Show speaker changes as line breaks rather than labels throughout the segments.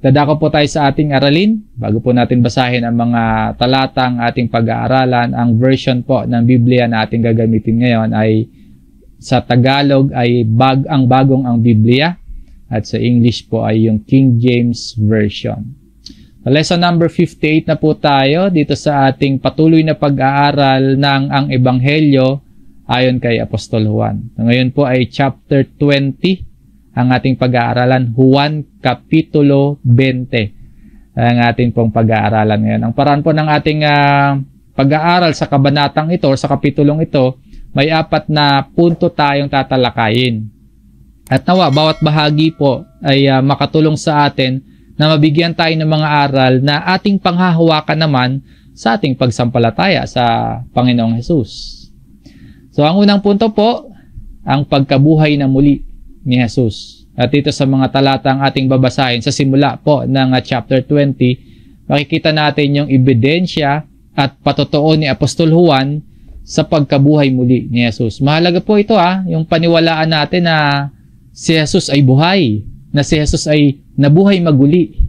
Dadako po tayo sa ating aralin. Bago po natin basahin ang mga talatang ating pag-aaralan, ang version po ng Biblia na ating gagamitin ngayon ay sa Tagalog ay bagong ang Biblia at sa English po ay yung King James Version. Lesson number 58 na po tayo dito sa ating patuloy na pag-aaral ng ang Ebanghelyo ayon kay Apostol Juan. Ngayon po ay chapter 20 ang ating pag-aaralan, Juan Kapitulo 20 ang ating pong pag-aaralan ngayon. Ang paraan po ng ating pag-aaral sa kabanatang ito o sa kapitulong ito, may 4 na punto tayong tatalakayin. At nawa, bawat bahagi po ay makatulong sa atin na mabigyan tayo ng mga aral na ating panghahawakan naman sa ating pagsampalataya sa Panginoong Hesus. So, ang unang punto po, ang pagkabuhay na muli ni Hesus. At dito sa mga talatang ating babasahin, sa simula po ng chapter 20, makikita natin yung ebidensya at patotoo ni Apostol Juan sa pagkabuhay muli ni Hesus. Mahalaga po ito yung paniwalaan natin na si Hesus ay buhay, na si Hesus ay nabuhay maguli.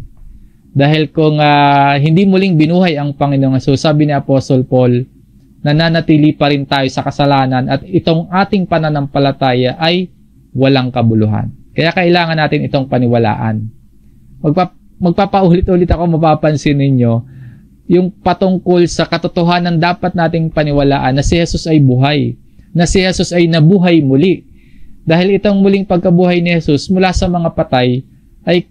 Dahil kung hindi muling binuhay ang Panginoong Hesus, sabi ni Apostle Paul, nananatili pa rin tayo sa kasalanan at itong ating pananampalataya ay walang kabuluhan. Kaya kailangan natin itong paniwalaan. Magpapaulit-ulit ako, mapapansin ninyo, yung patungkol sa katotohanan dapat nating paniwalaan na si Hesus ay buhay, na si Hesus ay nabuhay muli. Dahil itong muling pagkabuhay ni Hesus mula sa mga patay ay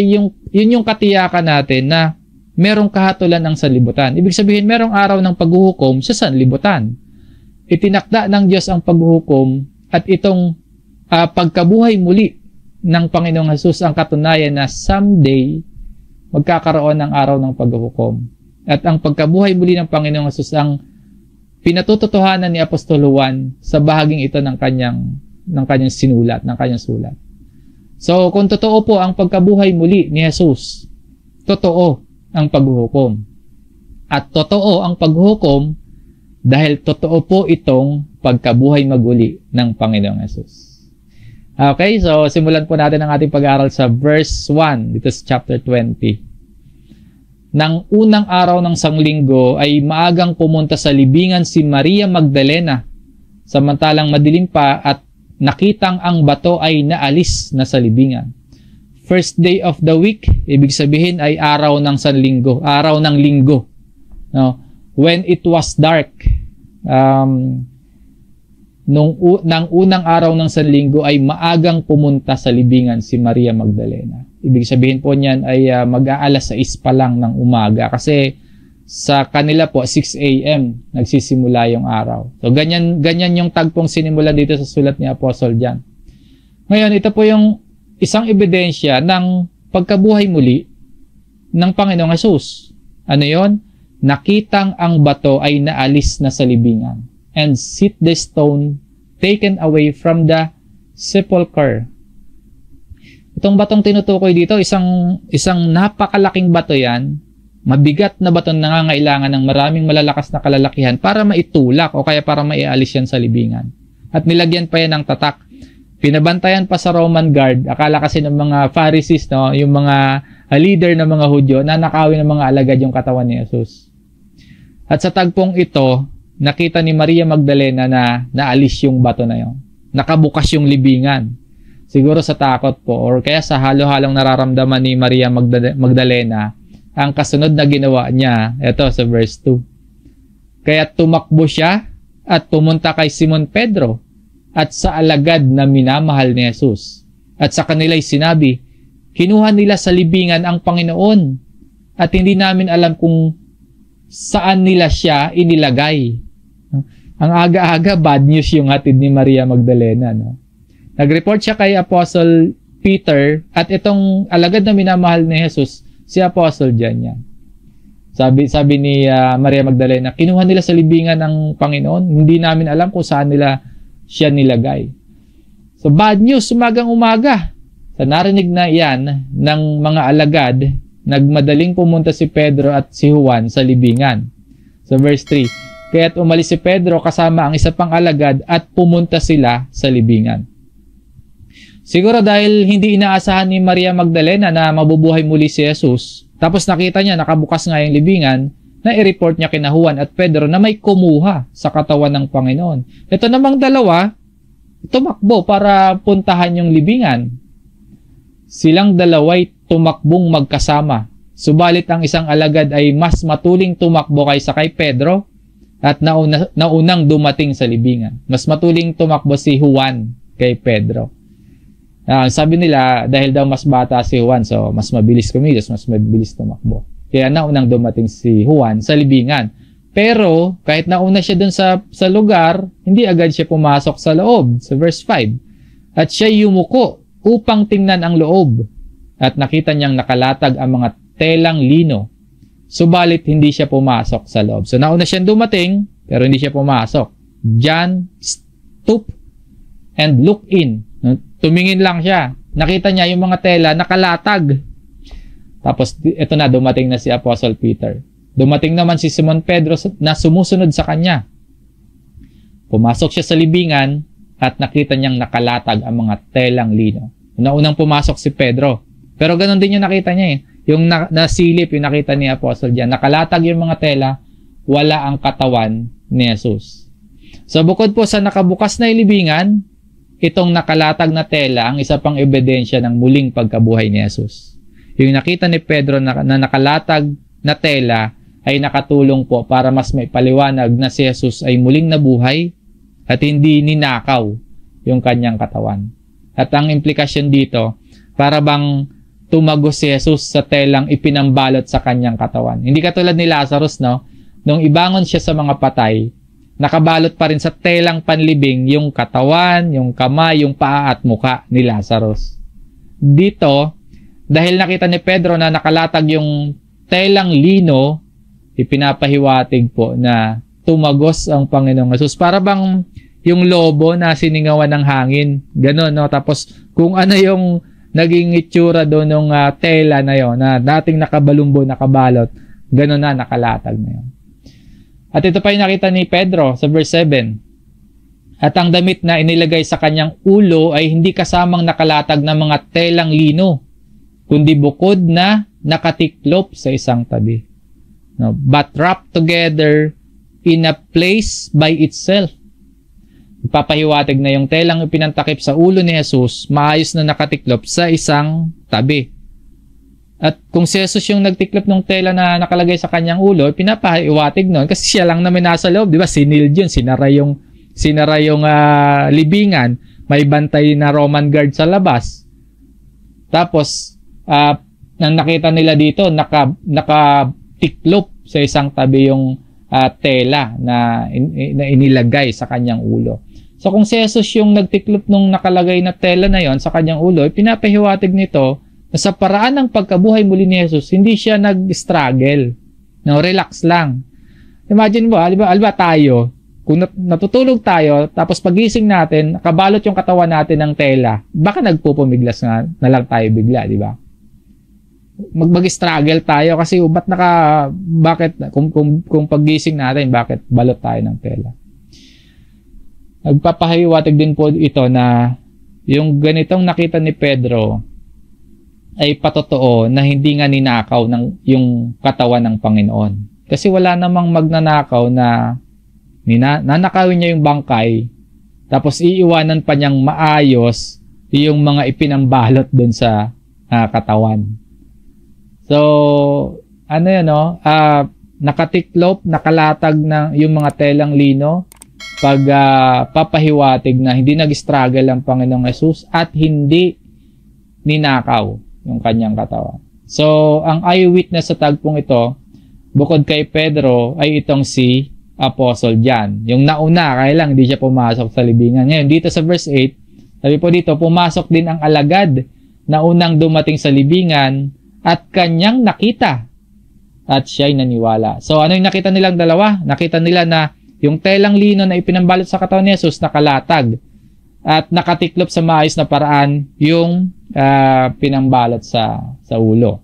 yun yung katiyakan natin na merong kahatulan ng sanlibutan. Ibig sabihin, merong araw ng paghuhukom sa sanlibutan. Itinakda ng Diyos ang paghuhukom at itong pagkabuhay muli ng Panginoong Hesus ang katunayan na someday magkakaroon ng araw ng paghuhukom. At ang pagkabuhay muli ng Panginoong Hesus ang pinatutotohanan ni Apostol Juan sa bahaging ito ng kanyang sinulat, ng kanyang sulat. So, kung totoo po ang pagkabuhay muli ni Hesus, totoo ang paghuhukom. At totoo ang paghuhukom dahil totoo po itong pagkabuhay maguli ng Panginoong Hesus. Okay, so simulan po natin ang ating pag-aaral sa verse 1 dito sa chapter 20. Nang unang araw ng sanglinggo ay maagang pumunta sa libingan si Maria Magdalena, samantalang madilim pa at nakitang ang bato ay naalis na sa libingan. First day of the week, ibig sabihin ay araw ng sanlinggo, araw ng linggo. No? When it was dark, nang unang araw ng sanlinggo ay maagang pumunta sa libingan si Maria Magdalena. Ibig sabihin po niyan ay mag-aalas 6 pa lang ng umaga kasi sa kanila po 6 a.m. nagsisimula yung araw. So ganyan yung tagpong sinimulan dito sa sulat ni Apostle John. Ngayon, ito po yung isang ebidensya ng pagkabuhay muli ng Panginoong Hesus. Ano yon? Nakitang ang bato ay naalis na sa libingan, and sit the stone taken away from the sepulchre. Itong batong tinutukoy dito, isang napakalaking bato yan, mabigat na bato na nangangailangan ng maraming malalakas na kalalakihan para maitulak o kaya para maialis yan sa libingan. At nilagyan pa yan ng tatak. Pinabantayan pa sa Roman guard. Akala kasi ng mga Pharisees, no, yung mga leader ng mga Hudyo, na nakawin ng mga alagad yung katawan ni Jesus. At sa tagpong ito, nakita ni Maria Magdalena na naalis yung bato na yon. Nakabukas yung libingan. Siguro sa takot po or kaya sa halo-halong nararamdaman ni Maria Magdalena, ang kasunod na ginawa niya, ito sa verse 2. Kaya tumakbo siya at pumunta kay Simon Pedro at sa alagad na minamahal ni Jesus. At sa kanila'y sinabi, kinuha nila sa libingan ang Panginoon at hindi namin alam kung saan nila siya inilagay. Ang aga-aga, bad news yung hatid ni Maria Magdalena. No? Nag-report siya kay Apostle Peter at itong alagad na minamahal ni Jesus, si Apostle John yan. Sabi ni Maria Magdalena, kinuha nila sa libingan ng Panginoon. Hindi namin alam kung saan nila siya nilagay. So bad news, umagang-umaga. Sa narinig na yan ng mga alagad, nagmadaling pumunta si Pedro at si Juan sa libingan. So verse 3, kaya't umalis si Pedro kasama ang isa pang alagad at pumunta sila sa libingan. Siguro dahil hindi inaasahan ni Maria Magdalena na mabubuhay muli si Jesus, tapos nakita niya nakabukas nga yung libingan, na i-report niya kina Juan at Pedro na may kumuha sa katawan ng Panginoon. Ito namang dalawa, tumakbo para puntahan yung libingan. Silang dalawa'y tumakbong magkasama. Subalit ang isang alagad ay mas matuling tumakbo kaysa kay Pedro at naunang dumating sa libingan. Mas matuling tumakbo si Juan kay Pedro. Sabi nila, dahil daw mas bata si Juan, so mas mabilis kumilos, mas mabilis tumakbo. Kaya naunang dumating si Juan sa libingan. Pero, kahit nauna siya dun sa lugar, hindi agad siya pumasok sa loob, sa verse 5. At siya yumuko upang tingnan ang loob. At nakita niyang nakalatag ang mga telang lino. Subalit, hindi siya pumasok sa loob. So, nauna siyang dumating, pero hindi siya pumasok. John stooped and looked in. Tumingin lang siya. Nakita niya yung mga tela nakalatag. Tapos ito na, dumating na si Apostle Peter. Dumating naman si Simon Pedro na sumusunod sa kanya. Pumasok siya sa libingan at nakita niyang nakalatag ang mga telang lino. Unang pumasok si Pedro. Pero ganun din yung nakita niya eh. Yung nasilip, yung nakita ni Apostle diyan. Nakalatag yung mga tela, wala ang katawan ni Jesus. So bukod po sa nakabukas na libingan, itong nakalatag na tela ang isa pang ebidensya ng muling pagkabuhay ni Jesus. Yung nakita ni Pedro na nakalatag na tela ay nakatulong po para mas may paliwanag na si Jesus ay muling nabuhay at hindi ninakaw yung kanyang katawan. At ang implikasyon dito, para bang tumagos si Jesus sa telang ipinambalot sa kanyang katawan. Hindi katulad ni Lazarus, no? Nung ibangon siya sa mga patay, nakabalot pa rin sa telang panlibing yung katawan, yung kamay, yung paa at muka ni Lazarus. Dito, dahil nakita ni Pedro na nakalatag yung telang lino, ipinapahiwatig po na tumagos ang Panginoong Jesus. Para bang yung lobo na siningawan ng hangin. Ganon, no? Tapos, kung ano yung naging itsura doon ng tela na yon na dating nakabalumbo, nakabalot, ganon na, nakalatag na yon. At ito pa yung nakita ni Pedro sa verse 7. At ang damit na inilagay sa kanyang ulo ay hindi kasamang nakalatag ng mga telang lino, kundi bukod na nakatiklop sa isang tabi. No, but wrapped together in a place by itself. Ipapahiwatig na yung telang ipinantakip sa ulo ni Jesus, maayos na nakatiklop sa isang tabi. At kung si Jesus yung nagtiklop ng tela na nakalagay sa kanyang ulo, pinapahiwatig nun kasi siya lang naman nasa loob, di ba? Siniled yun, sinara yung libingan, may bantay na Roman guard sa labas. Tapos, nang nakita nila dito, nakatiklop sa isang tabi yung tela na inilagay sa kanyang ulo. So kung si Jesus yung nagtiklop nung nakalagay na tela na yon sa kanyang ulo, pinapahiwatig nito na sa paraan ng pagkabuhay muli ni Jesus, hindi siya nag-struggle. No, relax lang. Imagine mo, alba tayo, kung natutulog tayo, tapos pagising natin, nakabalot yung katawan natin ng tela, baka nagpupumiglas nga na lang tayo bigla, di ba? Mag-struggle tayo kasi bakit kung pagising natin, bakit balot tayo ng tela? Nagpapahiwatig din po ito na yung ganitong nakita ni Pedro ay patotoo na hindi nga ninakaw ng yung katawan ng Panginoon. Kasi wala namang magnanakaw na nanakawin niya yung bangkay tapos iiwanan pa niyang maayos yung mga ipinambalot dun sa katawan. So, ano yun, no? Nakatiklop, nakalatag ng yung mga telang lino pag papahiwatig na hindi nag-struggle ang Panginoong Jesus at hindi ninakaw yung kanyang katawan. So, ang eyewitness sa tagpong ito, bukod kay Pedro, ay itong si Apostle John. Yung nauna, kaya lang hindi siya pumasok sa libingan. Ngayon, dito sa verse 8, sabi po dito, pumasok din ang alagad na unang dumating sa libingan at kanyang nakita at siya'y naniwala. So, ano yung nakita nilang dalawa? Nakita nila na yung telang lino na ipinambalot sa katawan ni Jesus nakalatag at nakatiklop sa maayos na paraan yung pinambalot sa ulo.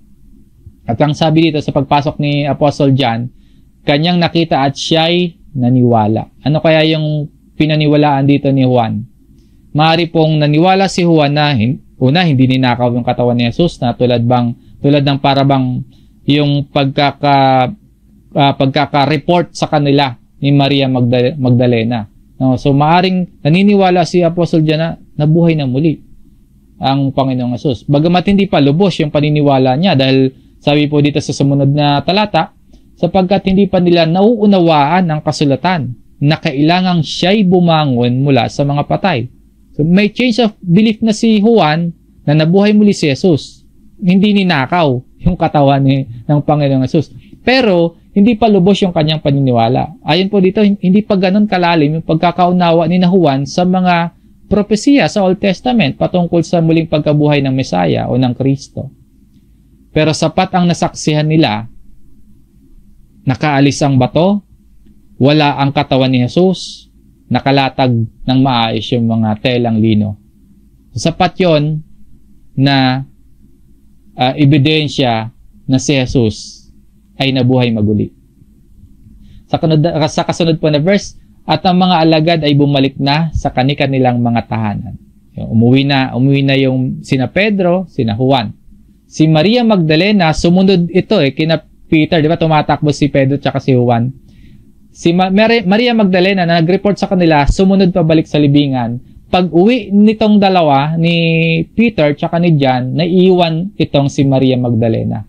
At ang sabi dito sa pagpasok ni Apostle John, kanyang nakita at siya'y naniwala. Ano kaya yung pinaniwalaan dito ni Juan? Maaari pong naniwala si Juan na una, hindi ninakaw yung katawan ni Jesus na tulad ng parabang yung pagkaka-report sa kanila ni Maria Magdalena. No? So maaring naniniwala si Apostol John na nabuhay na muli ang Panginoong Jesus. Bagamat hindi pa lubos yung paniniwala niya dahil sabi po dito sa sumunod na talata, sapagkat hindi pa nila nauunawaan ang kasulatan na kailangang siya'y bumangon mula sa mga patay. So may change of belief na si Juan na nabuhay muli si Jesus. Hindi ninakaw yung katawan ng Panginoong Jesus. Pero hindi pa lubos yung kanyang paniniwala. Ayon po dito, hindi pa ganun kalalim yung pagkakaunawa ni Juan sa mga propesiya sa Old Testament patungkol sa muling pagkabuhay ng Mesaya o ng Kristo. Pero sapat ang nasaksihan nila, nakaalis ang bato, wala ang katawan ni Jesus, nakalatag ng maayos yung mga telang lino. Sapat yon na ebidensya na si Jesus ay nabuhay maguli. Sa kasunod po na verse, at ang mga alagad ay bumalik na sa kani-kanilang mga tahanan. Umuwi na yung sina Pedro, sina Juan. Si Maria Magdalena, sumunod ito kina Peter, di ba tumatakbo si Pedro at si Juan. Si Maria Magdalena na nag-report sa kanila, sumunod pabalik sa libingan. Pag-uwi nitong dalawa, ni Peter at ni John, naiiwan itong si Maria Magdalena.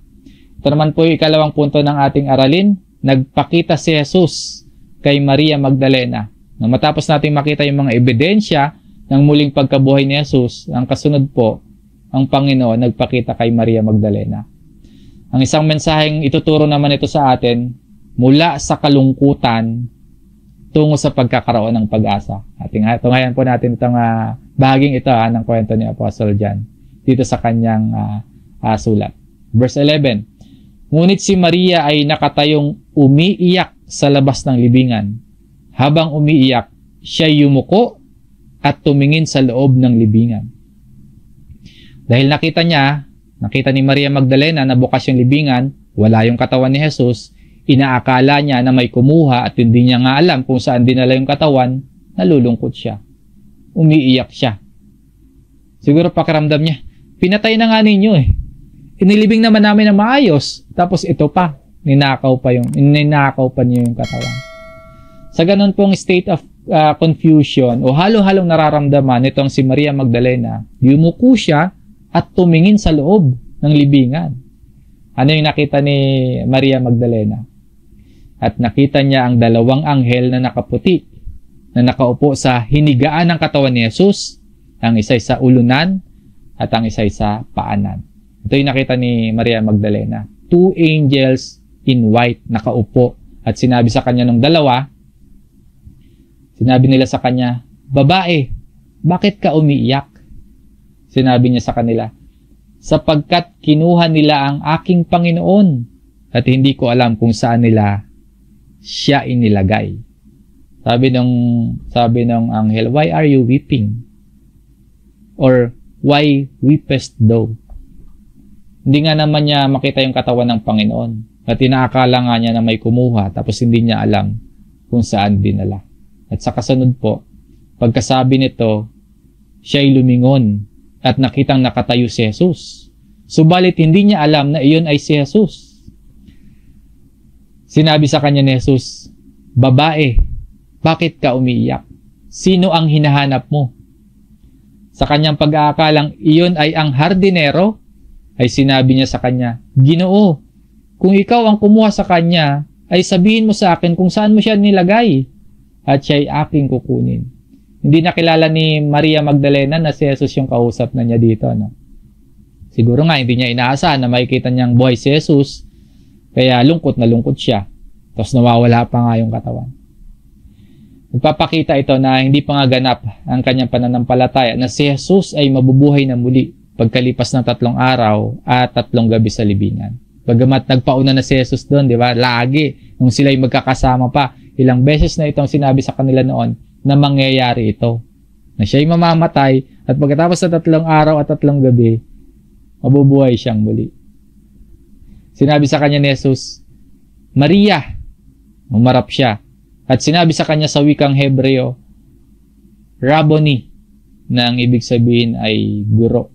Ito naman po yung ikalawang punto ng ating aralin. Nagpakita si Jesus kay Maria Magdalena. Nang matapos natin makita yung mga ebidensya ng muling pagkabuhay ni Jesus, ang kasunod po, ang Panginoon nagpakita kay Maria Magdalena. Ang isang mensaheng ituturo naman ito sa atin, mula sa kalungkutan tungo sa pagkakaroon ng pag-asa. Tungayan po natin itong bahaging ito ng kwento ni Apostle John dito sa kanyang sulat. Verse 11, ngunit si Maria ay nakatayong umiiyak sa labas ng libingan. Habang umiiyak, siya yumuko at tumingin sa loob ng libingan. Dahil nakita ni Maria Magdalena na bukas yung libingan, wala yung katawan ni Jesus, inaakala niya na may kumuha at hindi niya nga alam kung saan dinala yung katawan, nalulungkot siya. Umiiyak siya. Siguro pakiramdam niya, pinatay na nga ninyo Inilibing naman namin na maayos, tapos ito pa, ninakaw pa niyo yung katawan. Sa ganun pong state of confusion o halo-halong nararamdaman nitong si Maria Magdalena, yumuko siya at tumingin sa loob ng libingan. Ano yung nakita ni Maria Magdalena? At nakita niya ang dalawang anghel na nakaputi, na nakaupo sa hinigaan ng katawan ni Jesus, ang isa sa ulunan at ang isa sa paanan. Ito yung nakita ni Maria Magdalena. Two angels in white nakaupo at sinabi sa kanya ng dalawa, sinabi nila sa kanya, babae, bakit ka umiiyak? Sinabi niya sa kanila, sapagkat kinuha nila ang aking Panginoon at hindi ko alam kung saan nila siya inilagay. Sabi ng anghel, why are you weeping? Or why weepest thou? Hindi nga naman niya makita yung katawan ng Panginoon at inaakala nga niya na may kumuha tapos hindi niya alam kung saan dinala. At sa kasunod po, pagkasabi nito, siya'y lumingon at nakitang nakatayo si Jesus. Subalit hindi niya alam na iyon ay si Jesus. Sinabi sa kanya ni Jesus, babae, bakit ka umiiyak? Sino ang hinahanap mo? Sa kanyang pag-aakalang iyon ay ang hardinero, ay sinabi niya sa kanya, Ginoo, kung ikaw ang kumuha sa kanya, ay sabihin mo sa akin kung saan mo siya nilagay, at siya'y aking kukunin. Hindi nakilala ni Maria Magdalena na si Jesus yung kausap na niya dito. No? Siguro nga, hindi niya inaasahan na makikita niyang buhay si Jesus, kaya lungkot na lungkot siya. Tapos nawawala pa nga yung katawan. Nagpapakita ito na hindi pa nga ganap ang kanyang pananampalataya na si Jesus ay mabubuhay na muli pagkalipas ng 3 araw at 3 gabi sa libingan. Bagamat nagpauna na si Jesus doon, di ba? Lagi, nung sila'y magkakasama pa, ilang beses na itong sinabi sa kanila noon na mangyayari ito. Na siya'y mamamatay at pagkatapos sa 3 araw at 3 gabi, mabubuhay siyang muli. Sinabi sa kanya ni Jesus, Maria, umarap siya. At sinabi sa kanya sa wikang Hebreo, Rabboni, na ang ibig sabihin ay guro.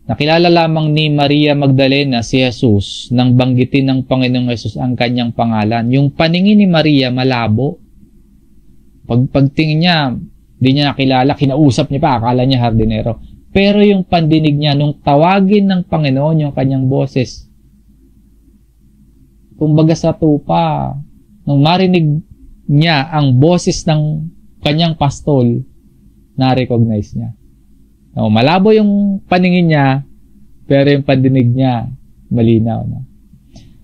Nakilala lamang ni Maria Magdalena si Jesus nang banggitin ng Panginoong Jesus ang kanyang pangalan. Yung paningin ni Maria malabo. Pagtingin niya, di niya nakilala, kinausap niya pa, akala niya hardinero. Pero yung pandinig niya, nung tawagin ng Panginoon yung kanyang boses, kumbaga sa tupa, nung marinig niya ang boses ng kanyang pastol, na-recognize niya. No, malabo yung paningin niya, pero yung pandinig niya, malinaw. No?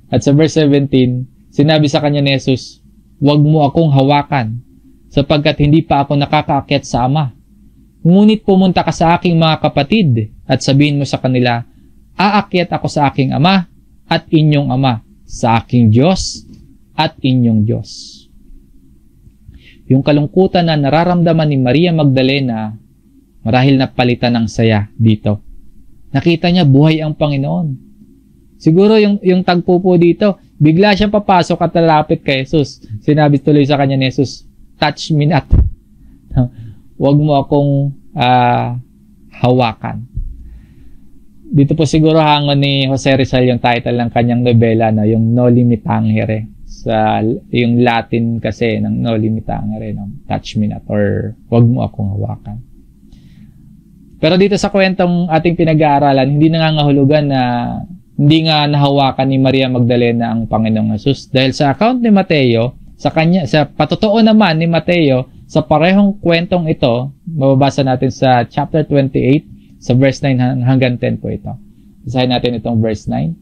At sa verse 17, sinabi sa kanya ni Jesus, "Huwag mo akong hawakan, sapagkat hindi pa ako nakakaakyat sa Ama. Ngunit pumunta ka sa aking mga kapatid, at sabihin mo sa kanila, aakyat ako sa aking Ama, at inyong Ama, sa aking Diyos, at inyong Diyos." Yung kalungkutan na nararamdaman ni Maria Magdalena, marahil napalitan ng saya dito. Nakita niya buhay ang Panginoon. Siguro yung tagpo po dito, bigla siya papasok at lalapit kay Jesus. Sinabi tuloy sa kanya ni Jesus, "Touch me not." Huwag mo akong hawakan. Dito po siguro hangon ni Jose Rizal yung title ng kanyang nobela, no? Yung Noli Me Tangere. Sa yung Latin kasi ng Noli Me Tangere, no? Touch me not, or huwag mo akong hawakan. Pero dito sa kwentong ating pinag-aaralan, hindi nangangahulugan na hindi nga nahawakan ni Maria Magdalena ang Panginoong Jesus. Dahil sa account ni Mateo, sa patotoo naman ni Mateo, sa parehong kwentong ito, mababasa natin sa chapter 28, sa verse 9 hanggang 10 po ito. Basahin natin itong verse 9.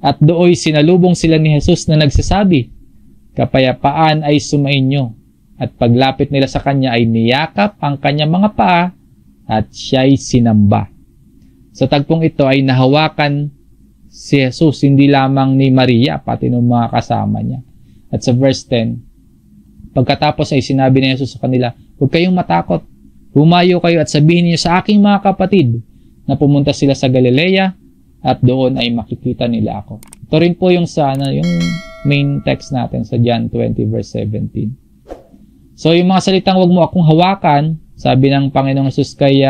"At dooy sinalubong sila ni Jesus na nagsasabi, 'Kapayapaan ay sumainyo.' At paglapit nila sa kanya ay niyakap ang kanyang mga paa, at siya'y sinamba." Sa tagpong ito ay nahawakan si Jesus, hindi lamang ni Maria, pati ng mga kasama niya. At sa verse 10, pagkatapos ay sinabi ni Jesus sa kanila, "Huwag kayong matakot. Humayo kayo at sabihin niyo sa aking mga kapatid na pumunta sila sa Galilea at doon ay makikita nila ako." Ito rin po yung yung main text natin sa John 20 verse 17. So yung mga salitang "huwag mo akong hawakan", sabi ng Panginoong Jesus kay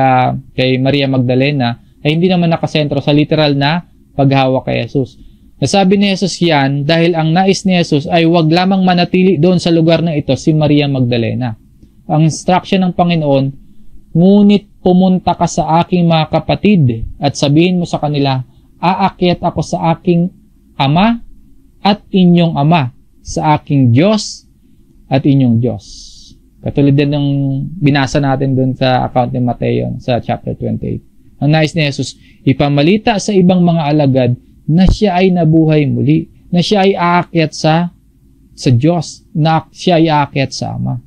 Maria Magdalena, ay hindi naman nakasentro sa literal na paghawak kay Jesus. Nasabi ni Jesus yan dahil ang nais ni Jesus ay wag lamang manatili doon sa lugar na ito si Maria Magdalena. Ang instruction ng Panginoon, "Ngunit pumunta ka sa aking mga kapatid at sabihin mo sa kanila, aakyat ako sa aking Ama at inyong Ama, sa aking Diyos at inyong Diyos." Katulad din ng binasa natin doon sa account ni Mateo sa chapter 28. Ang nais ni Jesus, ipamalita sa ibang mga alagad na siya ay nabuhay muli, na siya ay aakyat sa Diyos, na siya ay aakyat sa Ama.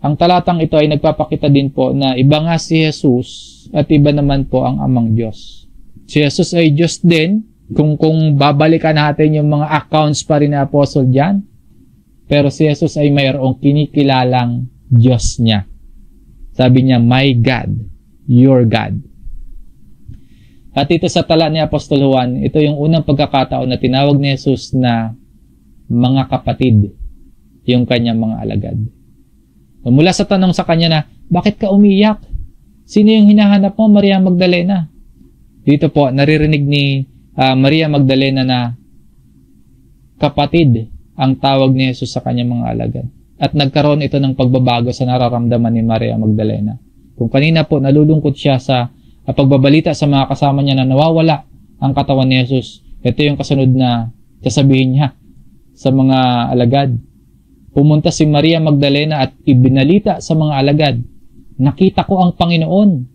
Ang talatang ito ay nagpapakita din po na iba nga si Jesus at iba naman po ang Amang Diyos. Si Jesus ay Diyos din, kung babalikan natin yung mga accounts pa rin na Apostle John, pero si Jesus ay mayroong kinikilalang Diyos niya. Sabi niya, "My God, your God." At ito sa tala ni Apostol Juan, ito yung unang pagkakataon na tinawag ni Jesus na mga kapatid, yung kanyang mga alagad. Mula sa tanong sa kanya na, "Bakit ka umiyak? Sino yung hinahanap mo, Maria Magdalena?" Dito po, naririnig ni Maria Magdalena na kapatid ang tawag ni Jesus sa kanyang mga alagad. At nagkaroon ito ng pagbabago sa nararamdaman ni Maria Magdalena. Kung kanina po nalulungkot siya sa pagbabalita sa mga kasama niya na nawawala ang katawan ni Jesus, ito yung kasunod na sasabihin niya sa mga alagad. Pumunta si Maria Magdalena at ibinalita sa mga alagad, "Nakita ko ang Panginoon."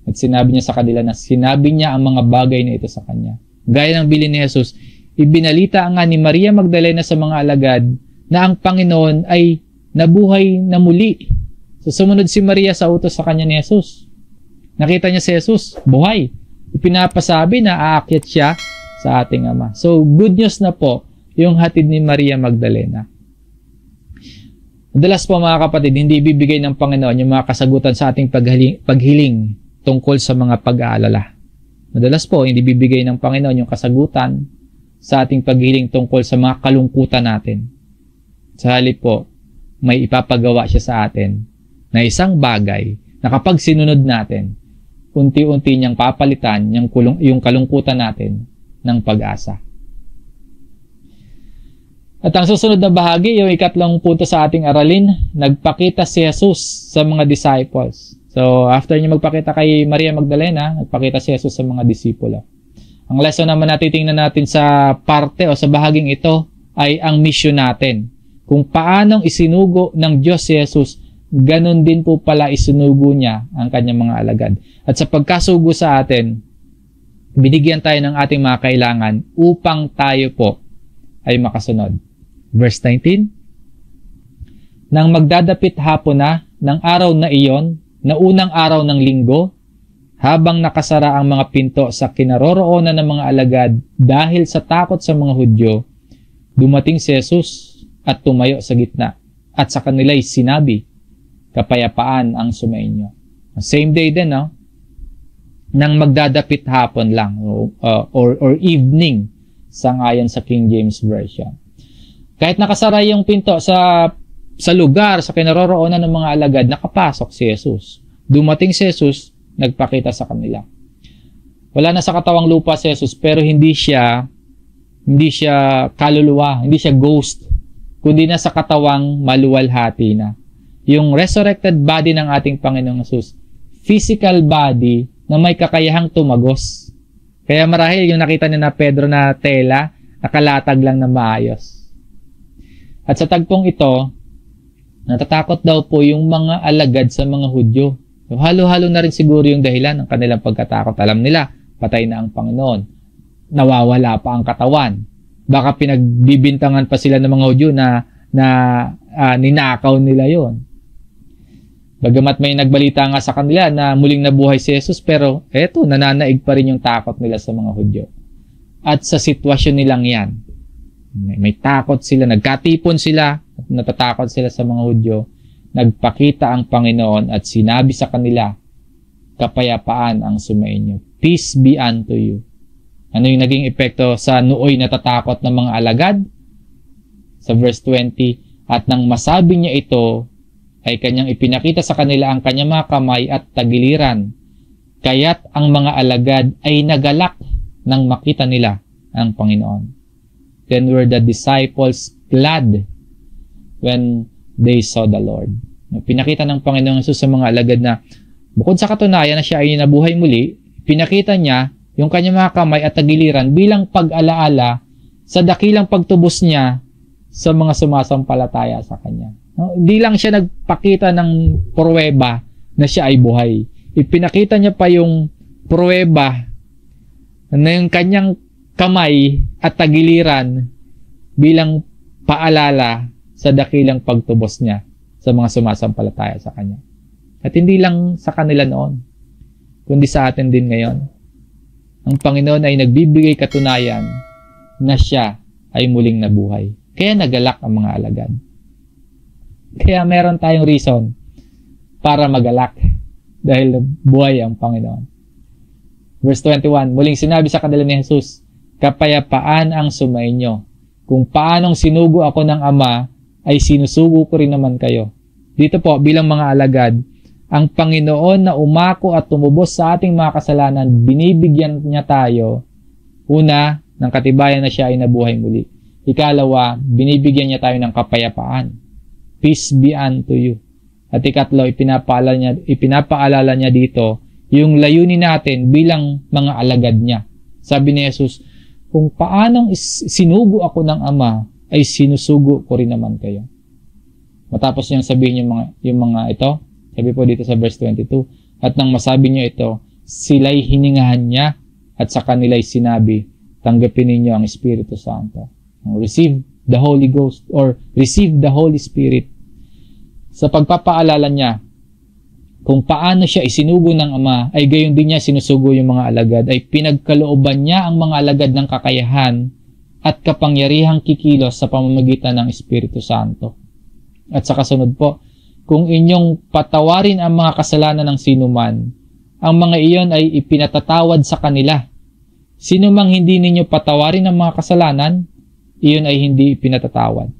At sinabi niya sa kanila na sinabi niya ang mga bagay na ito sa kanya. Gaya ng bilin ni Jesus, ibinalita nga ni Maria Magdalena sa mga alagad na ang Panginoon ay nabuhay na muli. So sumunod si Maria sa utos sa kanya ni Jesus. Nakita niya si Jesus, buhay. Ipinapasabi na aakyat siya sa ating Ama. So good news na po yung hatid ni Maria Magdalena. Madalas po mga kapatid, hindi ibibigay ng Panginoon yung mga kasagutan sa ating paghiling tungkol sa mga pag-aalala. Madalas po, hindi bibigay ng Panginoon yung kasagutan sa ating paghiling tungkol sa mga kalungkutan natin. Sa halip po, may ipapagawa siya sa atin na isang bagay na kapag sinunod natin, unti-unti niyang papalitan yung kalungkutan natin ng pag-asa. At ang susunod na bahagi, yung ikatlong punto sa ating aralin, nagpakita si Jesus sa mga disciples. So, after niya magpakita kay Maria Magdalena, nagpakita si Jesus sa mga disipulo. Ang lesson naman na titingnan natin sa parte o sa bahaging ito ay ang mission natin. Kung paanong isinugo ng Diyos si Jesus, ganun din po pala isinugo niya ang kanyang mga alagad. At sa pagkasugo sa atin, binigyan tayo ng ating mga kailangan upang tayo po ay makasunod. Verse 19, nang magdadapit hapon na ng araw na iyon, na unang araw ng linggo, habang nakasara ang mga pinto sa kinaroroonan ng mga alagad dahil sa takot sa mga Hudyo, dumating si Jesus at tumayo sa gitna at sa kanila'y sinabi, kapayapaan ang sumainyo. Same day din, no? Nang magdadapit hapon lang or evening sangayon sa King James Version. Kahit nakasara yung pinto sa lugar, sa kinaroroonan ng mga alagad, nakapasok si Jesus. Dumating si Jesus, nagpakita sa kanila. Wala na sa katawang lupa si Jesus, pero hindi siya kaluluwa, hindi siya ghost, kundi na sa katawang maluwalhati na. Yung resurrected body ng ating Panginoong Jesus, physical body na may kakayahang tumagos. Kaya marahil yung nakita niya na Pedro na tela, nakalatag lang na maayos. At sa tagpong ito, natatakot daw po yung mga alagad sa mga Hudyo. So, halo-halo na rin siguro yung dahilan ng kanilang pagkatakot. Alam nila, patay na ang Panginoon. Nawawala pa ang katawan. Baka pinagbibintangan pa sila ng mga Hudyo na ninakaw nila yon. Bagamat may nagbalita nga sa kanila na muling nabuhay si Jesus, pero eto, nananaig pa rin yung takot nila sa mga Hudyo. At sa sitwasyon nilang yan, may takot sila, nagkatipon sila, at natatakot sila sa mga Hudyo, nagpakita ang Panginoon at sinabi sa kanila, kapayapaan ang sumainyo. Peace be unto you. Ano yung naging epekto sa nooy natatakot ng mga alagad? Sa verse 20, at nang masabi niya ito, ay kanyang ipinakita sa kanila ang kanyang mga kamay at tagiliran. Kaya't ang mga alagad ay nagalak nang makita nila ang Panginoon. Then were the disciples glad when they saw the Lord. Pinakita ng Panginoon Jesus sa mga alagad na bukod sa katunayan na siya ay nabuhay muli, pinakita niya yung kanyang mga kamay at tagiliran bilang pag-alaala sa dakilang pagtubos niya sa mga sumasampalataya sa kanya. No? Hindi lang siya nagpakita ng pruweba na siya ay buhay. Ipinakita niya pa yung pruweba na yung kanyang kamay at tagiliran bilang paalala sa dakilang pagtubos niya sa mga sumasampalataya sa kanya. At hindi lang sa kanila noon, kundi sa atin din ngayon. Ang Panginoon ay nagbibigay katunayan na siya ay muling nabuhay. Kaya nagalak ang mga alagad. Kaya meron tayong reason para magalak dahil buhay ang Panginoon. Verse 21, muling sinabi sa kanila ni Jesus, kapayapaan ang sumainyo. Kung paanong sinugo ako ng Ama, ay sinusugo ko rin naman kayo. Dito po, bilang mga alagad, ang Panginoon na umako at tumubos sa ating mga kasalanan, binibigyan niya tayo, una, ng katibayan na siya ay nabuhay muli. Ikalawa, binibigyan niya tayo ng kapayapaan. Peace be unto you. At ikatlo, ipinapaalala niya dito, yung layunin natin bilang mga alagad niya. Sabi ni Jesus, kung paanong sinugo ako ng Ama, ay sinusugo ko rin naman kayo. Matapos niyang sabihin yung mga ito, sabi po dito sa verse 22, at nang masabi niyo ito, sila'y hiningahan niya at sa kanila'y sinabi, tanggapin ninyo ang Espiritu Santo. Receive the Holy Ghost or receive the Holy Spirit. Sa pagpapaalala niya, kung paano siya isinugo ng Ama, ay gayon din niya sinusugo yung mga alagad, ay pinagkalooban niya ang mga alagad ng kakayahan at kapangyarihang kikilos sa pamamagitan ng Espiritu Santo. At sa kasunod po, kung inyong patawarin ang mga kasalanan ng sinuman, ang mga iyon ay ipinatatawad sa kanila. Sino mang hindi ninyo patawarin ang mga kasalanan, iyon ay hindi ipinatatawad.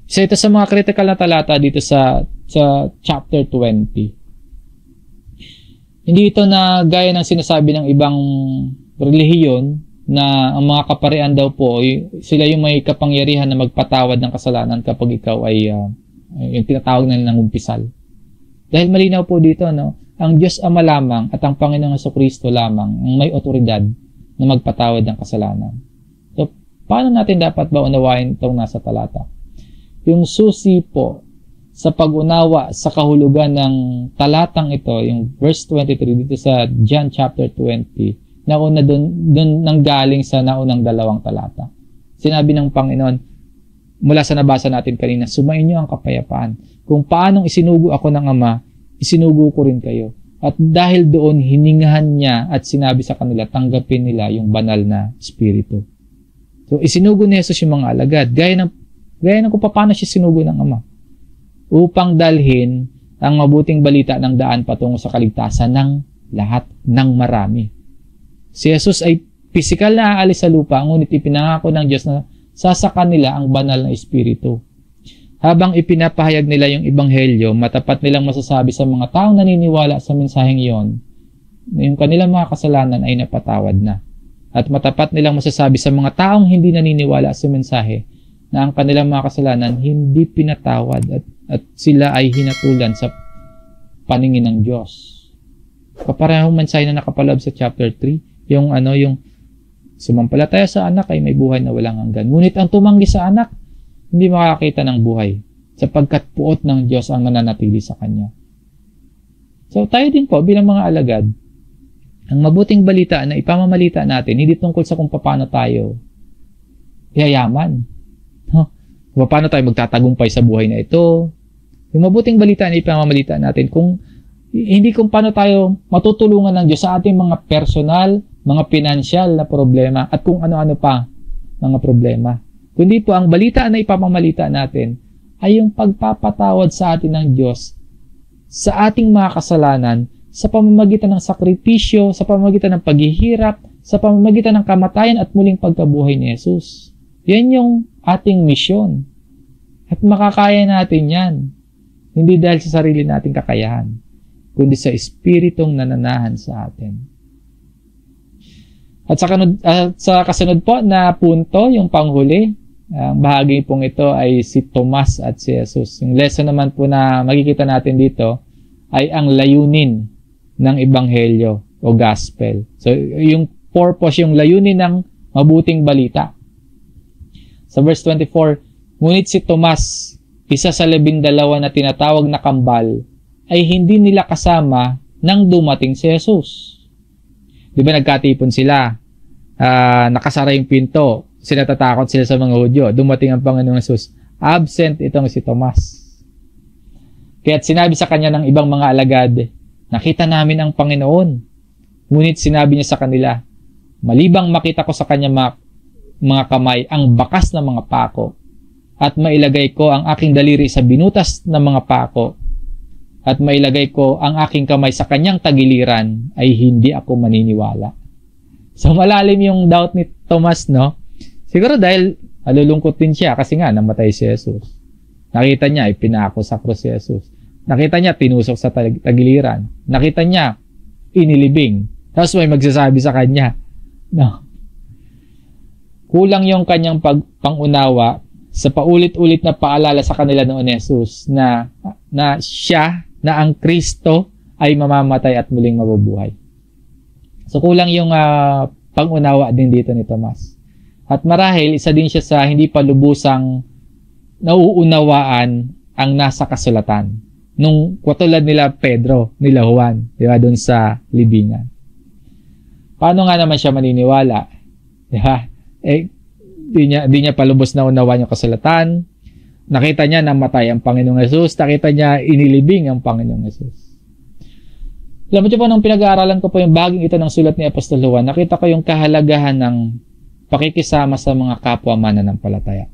Isa ito sa mga critical na talata dito sa sa chapter 20. Hindi ito na gaya ng sinasabi ng ibang relihiyon na ang mga kaparian daw po, sila yung may kapangyarihan na magpatawad ng kasalanan kapag ikaw ay yung tinatawag na ng umpisal. Dahil malinaw po dito, no, ang Diyos Ama lamang at ang Panginoong Jesucristo lamang ang may otoridad na magpatawad ng kasalanan. So, paano natin dapat ba unawain itong nasa talata? Yung susi po sa pag-unawa sa kahulugan ng talatang ito, yung verse 23 dito sa John chapter 20, nauna doon nanggaling sa naunang dalawang talata. Sinabi ng Panginoon, mula sa nabasa natin kanina, sumain niyo ang kapayapaan. Kung paanong isinugo ako ng Ama, isinugo ko rin kayo. At dahil doon, hiningahan niya at sinabi sa kanila, tanggapin nila yung banal na Espiritu. So, isinugo ni Jesus yung mga alagad. Gaya ng kung paano siya sinugo ng Ama. Upang dalhin ang mabuting balita ng daan patungo sa kaligtasan ng lahat, ng marami. Si Jesus ay pisikal na aalis sa lupa, ngunit ipinangako ng Diyos na sasakan nila ang banal na Espiritu. Habang ipinapahayag nila yung Ebanghelyo, matapat nilang masasabi sa mga taong naniniwala sa mensaheng iyon na yung kanilang mga kasalanan ay napatawad na. At matapat nilang masasabi sa mga taong hindi naniniwala sa mensahe na ang kanilang mga kasalanan hindi pinatawad at sila ay hinatulan sa paningin ng Diyos. Kaparehong mensahe na nakapaloob sa chapter 3, yung sumampalataya sa anak ay may buhay na walang hanggan. Ngunit ang tumanggi sa anak, hindi makakita ng buhay sapagkat puot ng Diyos ang nananatili sa kanya. So tayo din po bilang mga alagad, ang mabuting balita na ipamamalita natin, hindi tungkol sa kung paano tayo yayaman. Kung paano tayo magtatagumpay sa buhay na ito. Yung mabuting balita na ipamamalita natin, hindi kung paano tayo matutulungan ng Diyos sa ating mga personal, mga pinansyal na problema at kung ano-ano pa mga problema. Kundi po ang balita na ipamamalita natin ay yung pagpapatawad sa atin ng Diyos sa ating mga kasalanan sa pamamagitan ng sakripisyo, sa pamamagitan ng paghihirap, sa pamamagitan ng kamatayan at muling pagkabuhay ni Jesus. Yan yung ating misyon. At makakaya natin yan. Hindi dahil sa sarili nating kakayahan, kundi sa Espiritong nananahan sa atin. At sa kasunod po na punto, yung panghuli, ang bahagi pong ito ay si Tomas at si Jesus. Yung lesson naman po na makikita natin dito ay ang layunin ng Ebanghelyo o Gospel. So, yung purpose, yung layunin ng mabuting balita. Sa verse 24, ngunit si Tomas, isa sa 12 na tinatawag na kambal, ay hindi nila kasama nang dumating si Jesus. Di ba nagkatipon sila? Nakasara yung pinto. Sinatatakot sila sa mga Hudyo. Dumating ang Panginoong Jesus. Absent itong si Tomas. Kaya't sinabi sa kanya ng ibang mga alagad, nakita namin ang Panginoon. Ngunit sinabi niya sa kanila, malibang makita ko sa kanya mga kamay ang bakas ng mga pako at mailagay ko ang aking daliri sa binutas ng mga pako at mailagay ko ang aking kamay sa kanyang tagiliran, ay hindi ako maniniwala. So malalim yung doubt ni Tomas, no? Siguro dahil alulungkot din siya kasi nga namatay si Jesus. Nakita niya ipinako sa krus si Jesus. Nakita niya tinusok sa tagiliran. Nakita niya inilibing. Tapos may magsasabi sa kanya, no? Kulang yung kanyang pangunawa sa paulit-ulit na paalala sa kanila noon ni Jesus na siya, na ang Kristo ay mamamatay at muling mabubuhay. So kulang yung pangunawa din dito ni Tomas. At marahil, isa din siya sa hindi pa lubusang nauunawaan ang nasa kasulatan. Nung katulad nila Pedro, nila Juan, di ba, doon sa libingan. Paano nga naman siya maniniwala? Di ba? Di niya palubos na unawaan yung kasulatan. Nakita niya namatay ang Panginoong Jesus. Nakita niya inilibing ang Panginoong Jesus. Alam mo po, nung pinag-aaralan ko po yung baging ito ng sulat ni Apostol Juan, nakita ko yung kahalagahan ng pakikisama sa mga kapwa mananampalataya.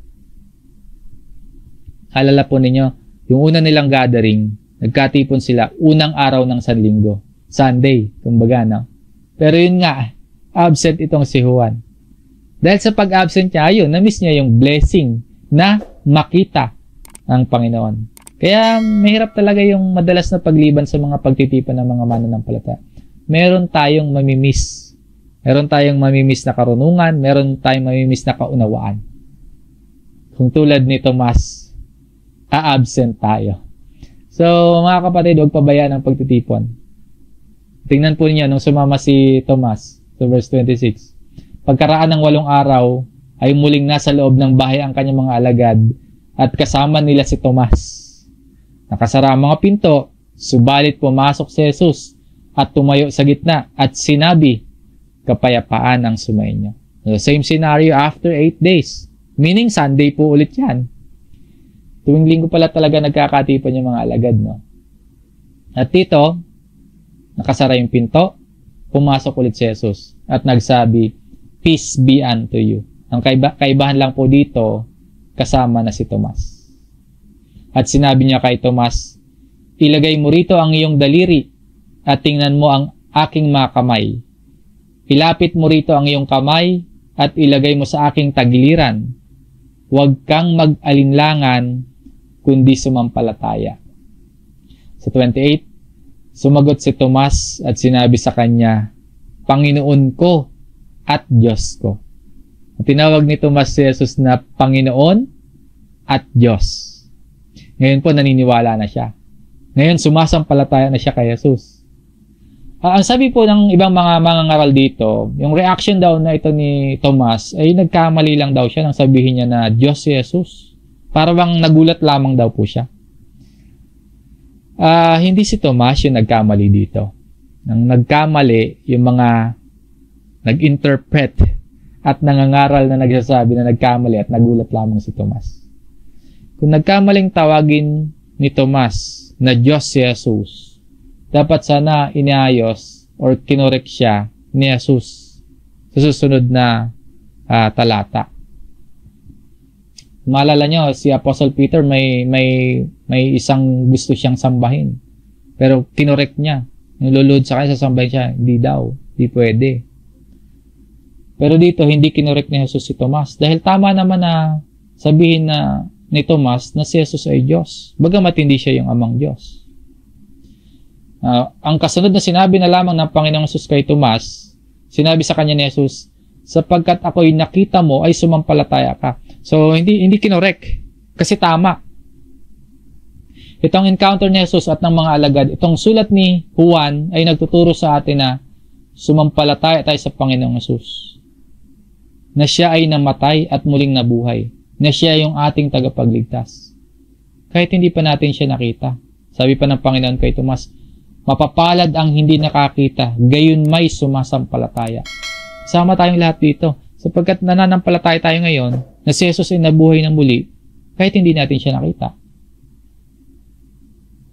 Alala po ninyo, yung una nilang gathering, nagkatipon sila unang araw ng Sanlinggo. Sunday, kumbaga, no? Pero yun nga, absent itong si Juan. Dahil sa pag-absent niya, ayun, na-miss niya yung blessing na makita ang Panginoon. Kaya mahirap talaga yung madalas na pagliban sa mga pagtitipan ng mga mananampalataya. Meron tayong mamimiss. Meron tayong mamimiss na karunungan, meron tayong mamimiss na kaunawaan. Kung tulad ni Tomas, a-absent tayo. So, mga kapatid, huwag pabayaan ang pagtitipon. Tingnan po niyo nung sumama si Tomas, sa verse 26. Pagkaraan ng 8 araw, ay muling nasa loob ng bahay ang kanyang mga alagad at kasama nila si Tomas. Nakasara ang mga pinto, subalit pumasok si Jesus at tumayo sa gitna at sinabi, kapayapaan ang sumainyo. So, same scenario after 8 days. Meaning, Sunday po ulit yan. Tuwing linggo pala talaga nagkakatipan yung mga alagad, no? At dito, nakasara yung pinto, pumasok ulit si Jesus at nagsabi, peace be unto you. Ang kaibahan lang po dito, kasama na si Tomas. At sinabi niya kay Tomas, ilagay mo rito ang iyong daliri at tingnan mo ang aking mga kamay. Ilapit mo rito ang iyong kamay at ilagay mo sa aking tagiliran. Huwag kang mag-alinlangan kundi sumampalataya. Sa 28, sumagot si Tomas at sinabi sa kanya, Panginoon ko at Diyos ko. Tinawag ni Tomas si Jesus na Panginoon at Diyos. Ngayon po naniniwala na siya. Ngayon sumasampalataya na siya kay Jesus. Ang sabi po ng ibang mga mangangaral dito, yung reaction daw na ito ni Tomas ay nagkamali lang daw siya nang sabihin niya na Diyos si Jesus. Para bang nagulat lamang daw po siya. Hindi si Tomas yung nagkamali dito. Nang nagkamali, yung mga nag-interpret at nangangaral na nagsasabi na nagkamali at nagulat lamang si Tomas. Kung nagkamaling tawagin ni Tomas na Diyos si Jesus, dapat sana iniayos or kinorek siya ni Jesus sa susunod na talata. Maalala nyo, si Apostle Peter may isang gusto siyang sambahin. Pero kinorek niya. Nilulod sa kanya, sasambahin siya. Hindi daw. Hindi pwede. Pero dito, hindi kinorek ni Jesus si Tomas. Dahil tama naman na sabihin na ni Tomas na si Jesus ay Diyos. Bagamat hindi siya yung amang Diyos. Ang kasunod na sinabi na lamang ng Panginoong Jesus kay Tomas, sinabi sa kanya ni Jesus, sapagkat ako'y nakita mo ay sumampalataya ka. So, hindi kinorek. Kasi tama. Itong encounter ni Jesus at ng mga alagad, itong sulat ni Juan ay nagtuturo sa atin na sumampalataya tayo sa Panginoong Jesus. Na siya ay namatay at muling nabuhay. Na siya yung ating tagapagligtas. Kahit hindi pa natin siya nakita. Sabi pa ng Panginoon kay Tomas, mapapalad ang hindi nakakita, gayon may sumasampalataya. Sama tayong lahat dito. Sapagkat nananampalataya tayo ngayon na si Jesus ay nabuhay ng muli, kahit hindi natin siya nakita.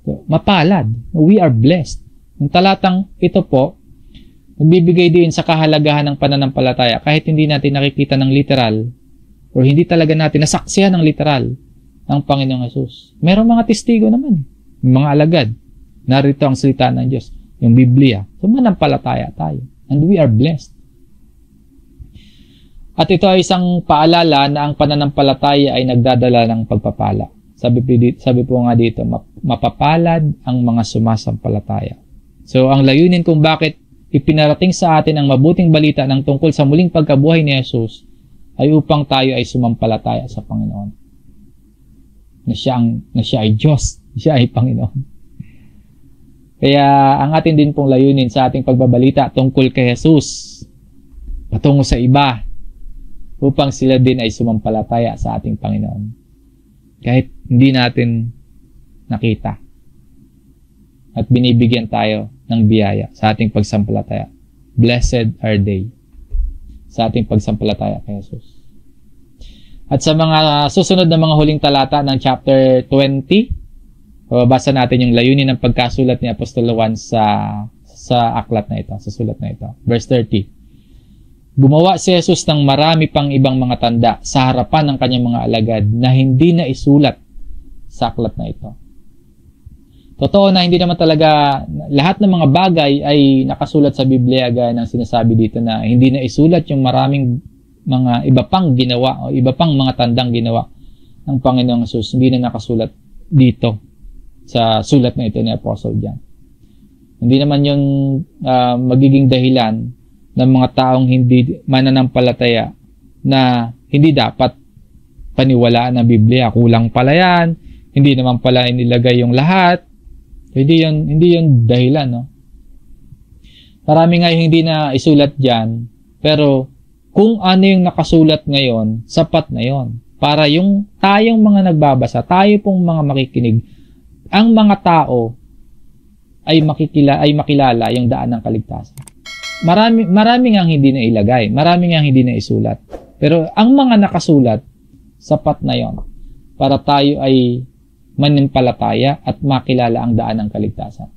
So, mapalad. We are blessed. Ang talatang ito po, nagbibigay din sa kahalagahan ng pananampalataya kahit hindi natin nakikita ng literal or hindi talaga natin nasaksihan ng literal ang Panginoong Jesus. Merong mga testigo naman. Mga alagad. Narito ang salita ng Diyos. Yung Biblia. So, manampalataya tayo. And we are blessed. At ito ay isang paalala na ang pananampalataya ay nagdadala ng pagpapala. Sabi po nga dito, mapapalad ang mga sumasampalataya. So, ang layunin kung bakit ipinarating sa atin ang mabuting balita ng tungkol sa muling pagkabuhay ni Jesus ay upang tayo ay sumampalataya sa Panginoon. Na siya ay Diyos, siya ay Panginoon. Kaya ang atin din pong layunin sa ating pagbabalita tungkol kay Jesus, patungo sa iba, upang sila din ay sumampalataya sa ating Panginoon. Kahit hindi natin nakita. At binibigyan tayo ng biyaya sa ating pagsampalataya. Blessed are they sa ating pagsampalataya kay Jesus. At sa mga susunod na mga huling talata ng chapter 20, babasa natin yung layunin ng pagkasulat ni Apostol Juan sa aklat na ito, sa sulat na ito. Verse 30. Gumawa si Jesus ng marami pang ibang mga tanda sa harapan ng kanyang mga alagad na hindi na isulat sa aklat na ito. Totoo na hindi naman talaga lahat ng mga bagay ay nakasulat sa Biblia gaya ng sinasabi dito na hindi na isulat yung maraming mga iba pang ginawa o iba pang mga tandang ginawa ng Panginoong Jesus. Hindi na nakasulat dito. sa sulat na ito ni Apostle John. Hindi naman yun magiging dahilan ng mga taong hindi mananampalataya na hindi dapat paniwalaan ng Biblia. Kulang pala yan, hindi naman pala inilagay yung lahat. Hindi yun dahilan, no? Marami nga yung hindi na isulat dyan, pero kung ano yung nakasulat ngayon, sapat na yon. Para yung tayong mga nagbabasa, tayo pong mga makikinig, ang mga tao ay makilala yung daan ng kaligtasan. Marami nga hindi na ilagay, marami nga hindi na isulat. Pero ang mga nakasulat, sapat na yon para tayo ay mananampalataya at makilala ang daan ng kaligtasan.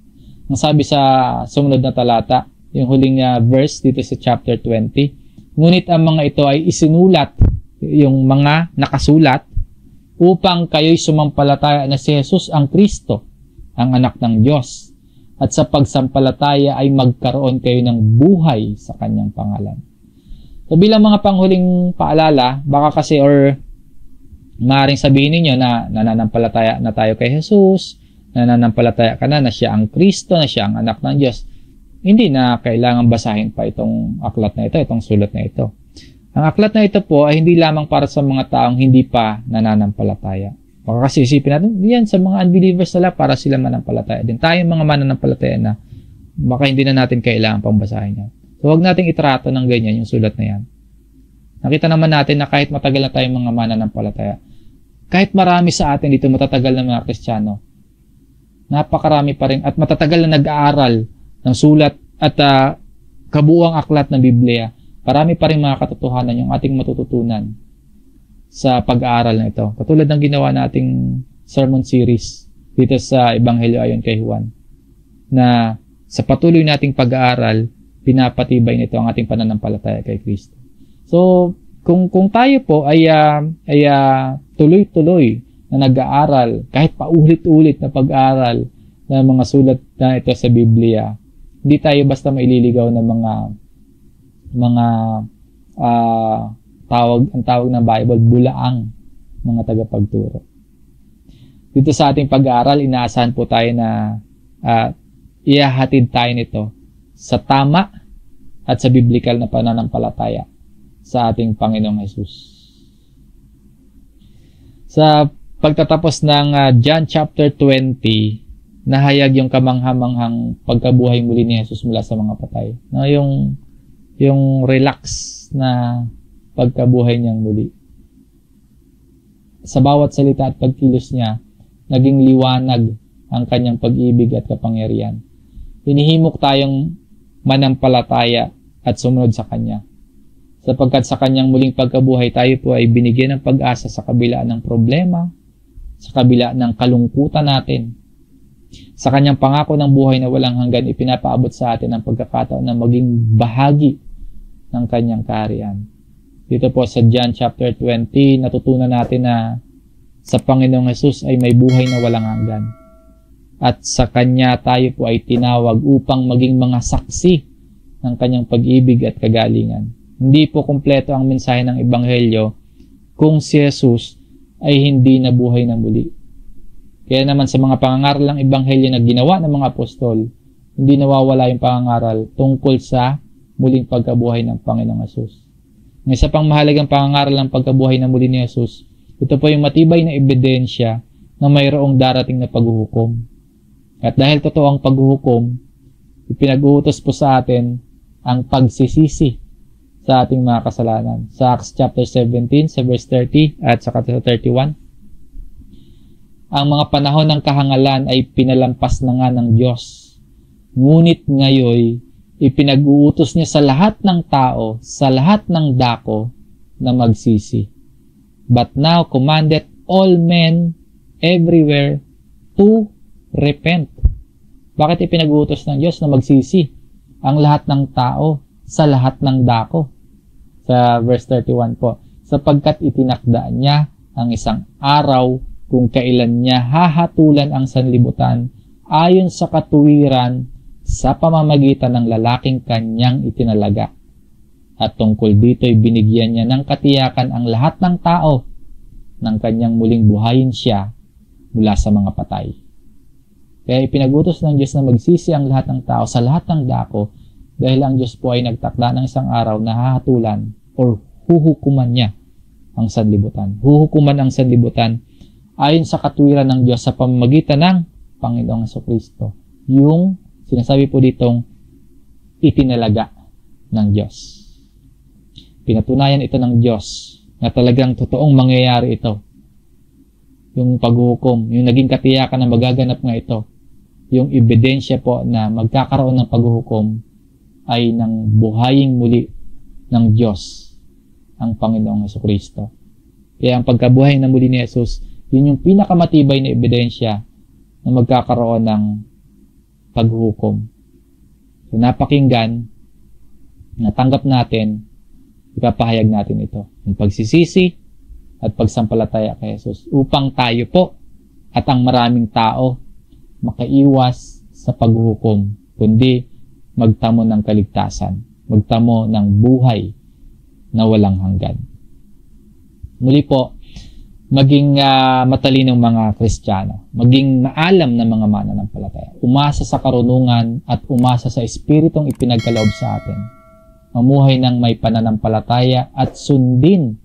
Ang sabi sa sumunod na talata, yung huling verse dito sa chapter 20, ngunit ang mga ito ay isinulat, yung mga nakasulat, upang kayo'y sumampalataya na si Jesus ang Kristo, ang anak ng Diyos, at sa pagsampalataya ay magkaroon kayo ng buhay sa kanyang pangalan. So bilang mga panghuling paalala, baka kasi or maaaring sabihin ninyo na nananampalataya na tayo kay Jesus, nananampalataya ka na siya ang Kristo, na siya ang anak ng Diyos. Hindi na kailangan basahin pa itong aklat na ito, itong sulat na ito. Ang aklat na ito po ay hindi lamang para sa mga taong hindi pa nananampalataya. Baka kasi isipin natin, yan sa mga unbelievers nila para sila manampalataya din. Tayong mga mananampalataya na baka hindi na natin kailangan pang basahin yan. So huwag nating itrato ng ganyan yung sulat na yan. Nakita naman natin na kahit matagal na tayong mga mananampalataya, kahit marami sa atin dito matatagal na mga Kristiyano, napakarami pa rin at matatagal na nag-aaral ng sulat at kabuuang aklat ng Biblia, marami pa rin mga katotohanan yung ating matututunan sa pag-aaral na ito. Katulad ng ginawa nating sermon series dito sa Ebanghelyo ayon kay Juan, na sa patuloy nating pag-aaral, pinapatibay nito ang ating pananampalataya kay Kristo. So, kung tayo po ay tuloy-tuloy na nag-aaral, kahit paulit-ulit na pag-aaral ng mga sulat na ito sa Biblia, hindi tayo basta maililigaw ng mga ang tawag ng Bible, bulaang mga tagapagturo. Dito sa ating pag-aaral, inaasahan po tayo na ihahatid tayo nito sa tama at sa biblical na pananampalataya sa ating Panginoong Jesus. Sa pagtatapos ng John chapter 20, nahayag yung kamanghamanghang pagkabuhay muli ni Jesus mula sa mga patay. No, yung relax na pagkabuhay niyang muli. Sa bawat salita at pagkilos niya, naging liwanag ang kanyang pag-ibig at kapangyarihan. Hinihimok tayong manampalataya at sumunod sa kanya. Sapagkat sa kanyang muling pagkabuhay, tayo po ay binigyan ng pag-asa sa kabila ng problema, sa kabila ng kalungkutan natin. Sa kanyang pangako ng buhay na walang hanggan, ipinapaabot sa atin ang pagkakataon na maging bahagi ng kanyang kaharian. Dito po sa John chapter 20, natutunan natin na sa Panginoong Jesus ay may buhay na walang hanggan. At sa Kanya tayo po ay tinawag upang maging mga saksi ng Kanyang pag-ibig at kagalingan. Hindi po kumpleto ang mensahe ng Ebanghelyo kung si Jesus ay hindi nabuhay na muli. Kaya naman sa mga pangangaral ng Ebanghelyo na ginawa ng mga apostol, hindi nawawala yung pangangaral tungkol sa muling pagkabuhay ng Panginoong Jesus. May isa pang mahalagang pangangaral ng pagkabuhay na muli ni Jesus. Ito po yung matibay na ebidensya na mayroong darating na paghuhukom. At dahil totoo ang paghuhukom, ipinag-uutos po sa atin ang pagsisisi sa ating mga kasalanan. Sa Acts chapter 17, sa verse 30 at sa 31, ang mga panahon ng kahangalan ay pinalampas na nga ng Diyos. Ngunit ngayon, ipinag-uutos niya sa lahat ng tao, sa lahat ng dako na magsisi. But now commandeth all men everywhere to repent. Bakit ipinag-uutos ng Diyos na magsisi ang lahat ng tao sa lahat ng dako? Sa verse 31 po, sapagkat itinakda niya ang isang araw kung kailan niya hahatulan ang sanlibutan ayon sa katuwiran sa pamamagitan ng lalaking kanyang itinalaga. At tungkol dito'y binigyan niya ng katiyakan ang lahat ng tao nang kanyang muling buhayin siya mula sa mga patay. Kaya ipinagutos ng Diyos na magsisi ang lahat ng tao sa lahat ng dako dahil ang Diyos po ay nagtakda ng isang araw na hahatulan or huhukuman niya ang sanlibutan. Huhukuman ang sanlibutan ayon sa katwiran ng Diyos sa pamamagitan ng Panginoong Jesucristo. Yung sinasabi po ditong itinalaga ng Diyos. Pinatunayan ito ng Diyos na talagang totoong mangyayari ito. Yung paghuhukom, yung naging katiyakan na magaganap nga ito. Yung ebidensya po na magkakaroon ng paghuhukom ay ng buhaying muli ng Diyos, ang Panginoong Jesucristo. Kaya ang pagkabuhay na muli ni Jesus, yun yung pinakamatibay na ebidensya na magkakaroon ng paghuhukom. So, napakinggan, natanggap natin, ipapahayag natin ito. Yung pagsisisi at pagsampalataya kay Jesus upang tayo po at ang maraming tao makaiwas sa paghuhukom, kundi magtamo ng kaligtasan, magtamo ng buhay na walang hanggan. Muli po, maging matalinong mga Kristiyano, maging maalam na mga mananampalataya, umasa sa karunungan at umasa sa Espiritong ipinagkaloob sa atin, mamuhay ng may pananampalataya at sundin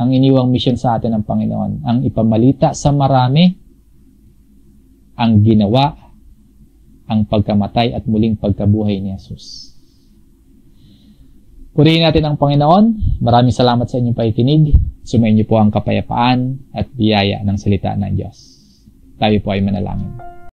ang iniwang misyon sa atin ng Panginoon, ang ipamalita sa marami ang ginawa, ang pagkamatay at muling pagkabuhay ni Jesus. Purihin natin ang Panginoon. Maraming salamat sa inyong pakikinig. Sumayin niyo po ang kapayapaan at biyaya ng salita ng Diyos. Tayo po ay manalangin.